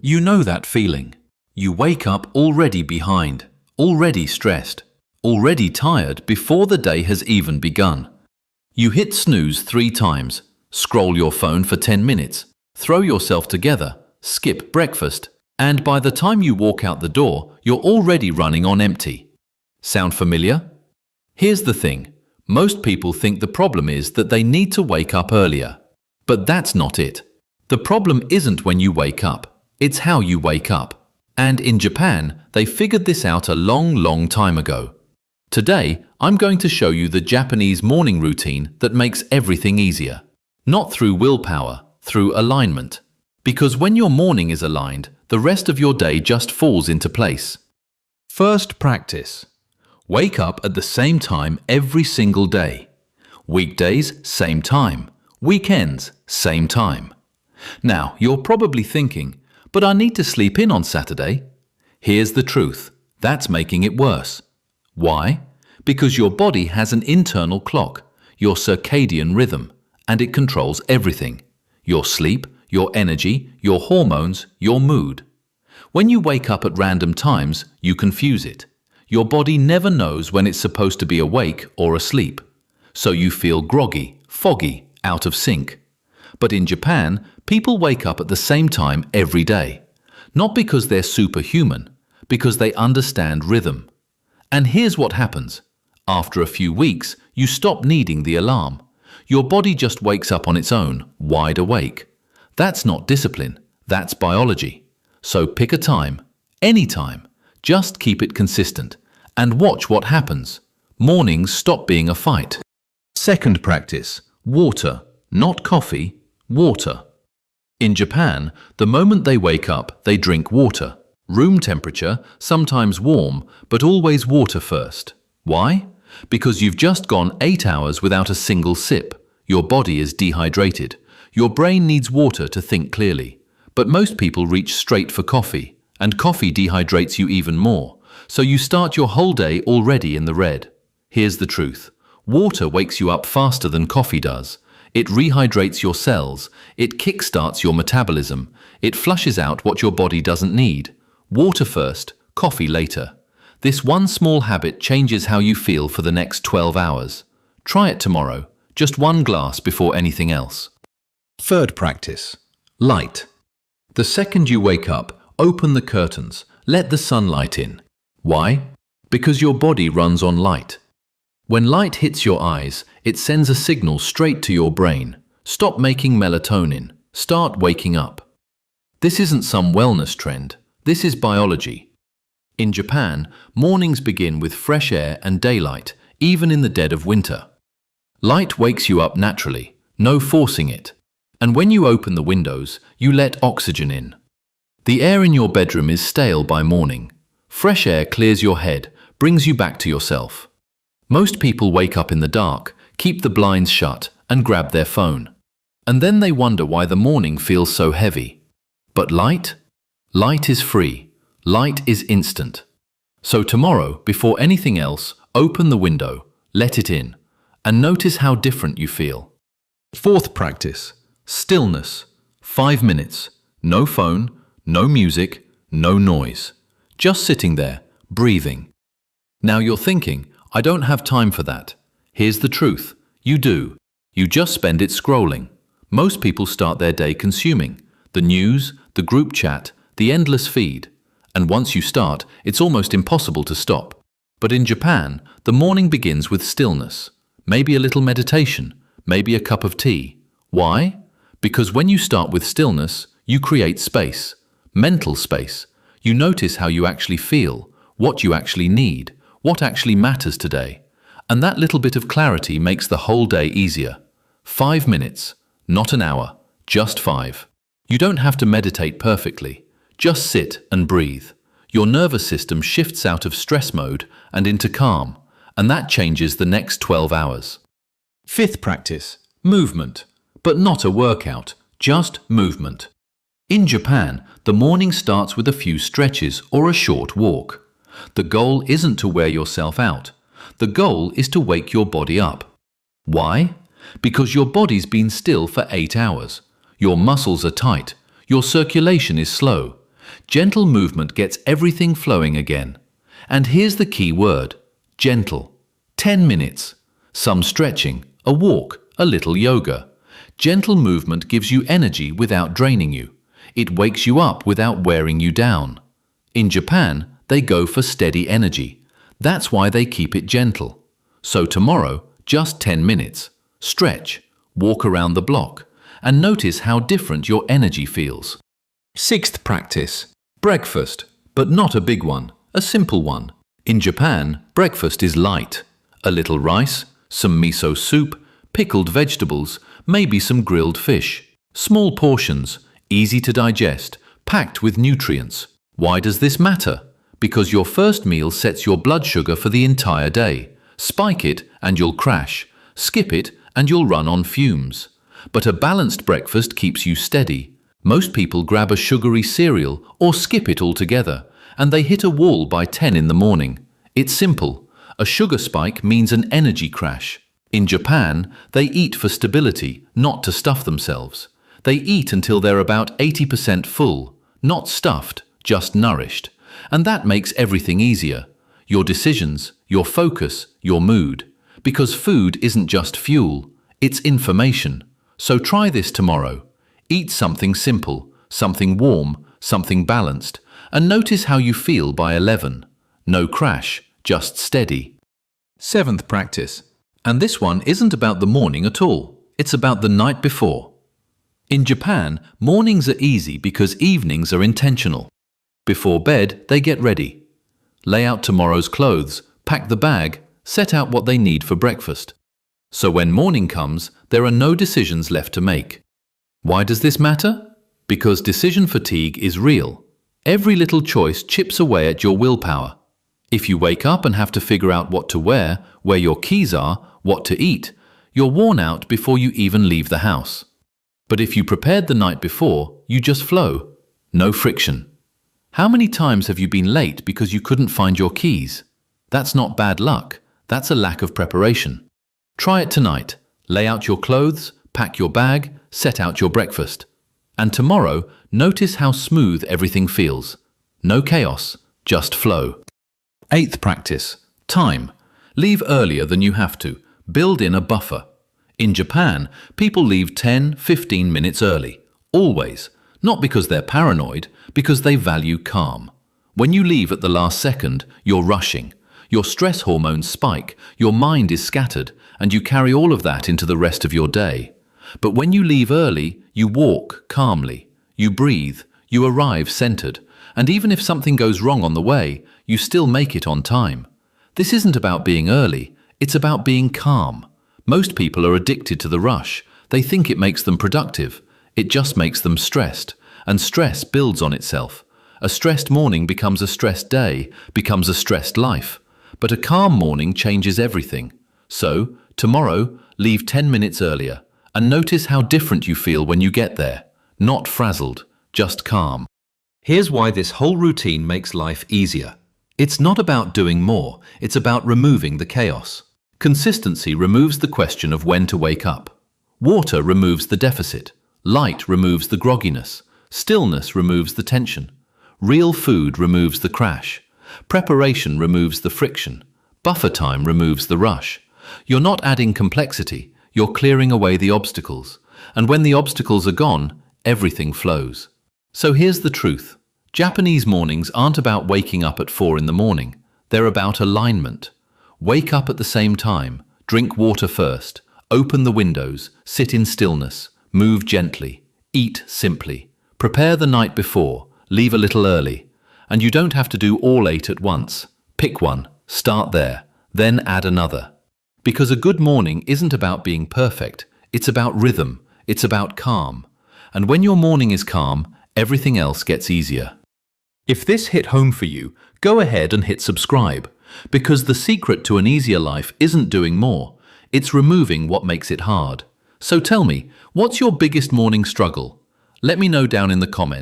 You know that feeling. You wake up already behind, already stressed, already tired before the day has even begun. You hit snooze 3 times, scroll your phone for 10 minutes, throw yourself together, skip breakfast, and by the time you walk out the door, you're already running on empty. Sound familiar? Here's the thing. Most people think the problem is that they need to wake up earlier. But that's not it. The problem isn't when you wake up. It's how you wake up. And in Japan, they figured this out a long time ago. Today, I'm going to show you the Japanese morning routine that makes everything easier. Not through willpower, through alignment. Because when your morning is aligned, the rest of your day just falls into place. First practice. Wake up at the same time every single day. Weekdays, same time. Weekends, same time. Now, you're probably thinking, but I need to sleep in on Saturday. Here's the truth. That's making it worse. Why? Because your body has an internal clock, your circadian rhythm, and it controls everything. Your sleep, your energy, your hormones, your mood. When you wake up at random times, you confuse it. Your body never knows when it's supposed to be awake or asleep. So you feel groggy, foggy, out of sync. But in Japan, people wake up at the same time every day. Not because they're superhuman, because they understand rhythm. And here's what happens. After a few weeks, you stop needing the alarm. Your body just wakes up on its own, wide awake. That's not discipline, that's biology. So pick a time, any time. Just keep it consistent and watch what happens. Mornings stop being a fight. Second practice, water, not coffee, water. In Japan, the moment they wake up, they drink water. Room temperature, sometimes warm, but always water first. Why? Because you've just gone 8 hours without a single sip. Your body is dehydrated. Your brain needs water to think clearly. But most people reach straight for coffee. And coffee dehydrates you even more, so you start your whole day already in the red. Here's the truth. Water wakes you up faster than coffee does. It rehydrates your cells, it kickstarts your metabolism, it flushes out what your body doesn't need. Water first, coffee later. This one small habit changes how you feel for the next 12 hours. Try it tomorrow, just 1 glass before anything else. Third practice, light. The second you wake up, open the curtains, let the sunlight in. Why? Because your body runs on light. When light hits your eyes, it sends a signal straight to your brain. Stop making melatonin. Start waking up. This isn't some wellness trend. This is biology. In Japan, mornings begin with fresh air and daylight, even in the dead of winter. Light wakes you up naturally, no forcing it. And when you open the windows, you let oxygen in. The air in your bedroom is stale by morning. Fresh air clears your head, brings you back to yourself. Most people wake up in the dark, keep the blinds shut, and grab their phone. And then they wonder why the morning feels so heavy. But light? Light is free. Light is instant. So tomorrow, before anything else, open the window, let it in, and notice how different you feel. Fourth practice, stillness. 5 minutes. No phone. No music, no noise. Just sitting there, breathing. Now you're thinking, I don't have time for that. Here's the truth. You do. You just spend it scrolling. Most people start their day consuming the news, the group chat, the endless feed. And once you start, it's almost impossible to stop. But in Japan, the morning begins with stillness. Maybe a little meditation, maybe a cup of tea. Why? Because when you start with stillness, you create space. Mental space. You notice how you actually feel, what you actually need, what actually matters today. And that little bit of clarity makes the whole day easier. 5 minutes, not an hour, just 5. You don't have to meditate perfectly. Just sit and breathe. Your nervous system shifts out of stress mode and into calm, and that changes the next 12 hours. Fifth practice, movement. But not a workout, just movement. In Japan, the morning starts with a few stretches or a short walk. The goal isn't to wear yourself out. The goal is to wake your body up. Why? Because your body's been still for 8 hours. Your muscles are tight. Your circulation is slow. Gentle movement gets everything flowing again. And here's the key word: gentle. 10 minutes. Some stretching, a walk, a little yoga. Gentle movement gives you energy without draining you. It wakes you up without wearing you down. In Japan, they go for steady energy. That's why they keep it gentle. So tomorrow, just 10 minutes. Stretch, walk around the block, and notice how different your energy feels. Sixth practice: breakfast, but not a big one, a simple one. In Japan, breakfast is light. A little rice, some miso soup, pickled vegetables, maybe some grilled fish. Small portions, easy to digest, packed with nutrients. Why does this matter? Because your first meal sets your blood sugar for the entire day. Spike it and you'll crash. Skip it and you'll run on fumes. But a balanced breakfast keeps you steady. Most people grab a sugary cereal or skip it altogether, and they hit a wall by 10 in the morning. It's simple. A sugar spike means an energy crash. In Japan, they eat for stability, not to stuff themselves. They eat until they're about 80% full, not stuffed, just nourished. And that makes everything easier. Your decisions, your focus, your mood. Because food isn't just fuel, it's information. So try this tomorrow. Eat something simple, something warm, something balanced, and notice how you feel by 11. No crash, just steady. Seventh practice. And this one isn't about the morning at all. It's about the night before. In Japan, mornings are easy because evenings are intentional. Before bed, they get ready. Lay out tomorrow's clothes, pack the bag, set out what they need for breakfast. So when morning comes, there are no decisions left to make. Why does this matter? Because decision fatigue is real. Every little choice chips away at your willpower. If you wake up and have to figure out what to wear, where your keys are, what to eat, you're worn out before you even leave the house. But if you prepared the night before, you just flow. No friction. How many times have you been late because you couldn't find your keys? That's not bad luck. That's a lack of preparation. Try it tonight. Lay out your clothes, pack your bag, set out your breakfast. And tomorrow, notice how smooth everything feels. No chaos, just flow. Eighth practice. Time. Leave earlier than you have to. Build in a buffer. In Japan, people leave 10-15 minutes early. Always. Not because they're paranoid, because they value calm. When you leave at the last second, you're rushing. Your stress hormones spike, your mind is scattered, and you carry all of that into the rest of your day. But when you leave early, you walk calmly. You breathe, you arrive centered, and even if something goes wrong on the way, you still make it on time. This isn't about being early, it's about being calm. Most people are addicted to the rush. They think it makes them productive. It just makes them stressed, and stress builds on itself. A stressed morning becomes a stressed day, becomes a stressed life. But a calm morning changes everything. So, tomorrow, leave 10 minutes earlier, and notice how different you feel when you get there. Not frazzled, just calm. Here's why this whole routine makes life easier. It's not about doing more, it's about removing the chaos. Consistency removes the question of when to wake up. Water removes the deficit. Light removes the grogginess. Stillness removes the tension. Real food removes the crash. Preparation removes the friction. Buffer time removes the rush. You're not adding complexity, you're clearing away the obstacles. And when the obstacles are gone, everything flows. So here's the truth. Japanese mornings aren't about waking up at 4 in the morning. They're about alignment. Wake up at the same time, drink water first, open the windows, sit in stillness, move gently, eat simply. Prepare the night before, leave a little early. And you don't have to do all 8 at once. Pick one, start there, then add another. Because a good morning isn't about being perfect, it's about rhythm, it's about calm. And when your morning is calm, everything else gets easier. If this hit home for you, go ahead and hit subscribe. Because the secret to an easier life isn't doing more, it's removing what makes it hard. So tell me, what's your biggest morning struggle? Let me know down in the comments.